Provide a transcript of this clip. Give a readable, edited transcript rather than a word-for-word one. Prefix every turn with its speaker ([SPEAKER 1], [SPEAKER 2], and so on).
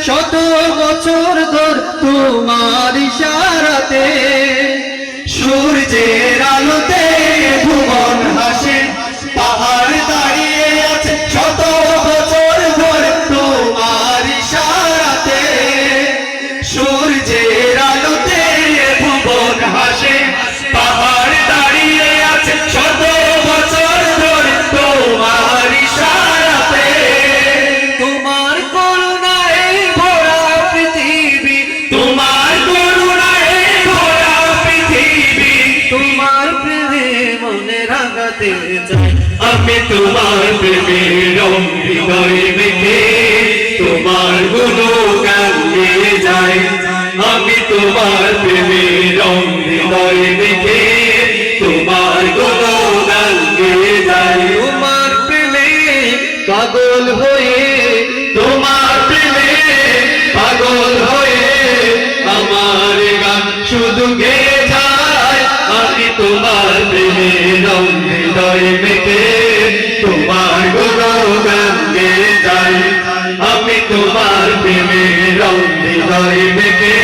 [SPEAKER 1] শত বছর ধর তোমার ইশারাতে। সূর্যের আলোতে ভুবন হাসে, পাহাড় দাঁড়িয়ে আছে শত বছর ধর তোমার ইশারাতে। সূর্যের আলোতে ভুবন হাসে, পাহাড় দাঁড়িয়ে আছে শত বছর ধর তোমার ইশারাতে। তোমার করুণায় ভরা পৃথিবী, তোমার করুণায় ভরা পৃথিবী, তোমার প্রেমে মনে রাগাতে চাই। আমি তোমার প্রেমে হৃদয় মেখে তোমার গুণগান গেয়ে যাই। আমি তোমার প্রেমে হৃদয় মেখে তোমার গুণগান গেয়ে যাই। তোমার প্রেমে পাগল হয়ে, তোমার প্রেমে পাগল হয়ে আমার গান শুধু গেয়ে যায়। আমি তোমার প্রেমে হৃদয় মেখে তোমার গুণগান গেয়ে যাই। আমি তোমার প্রেমে হৃদয় মেখে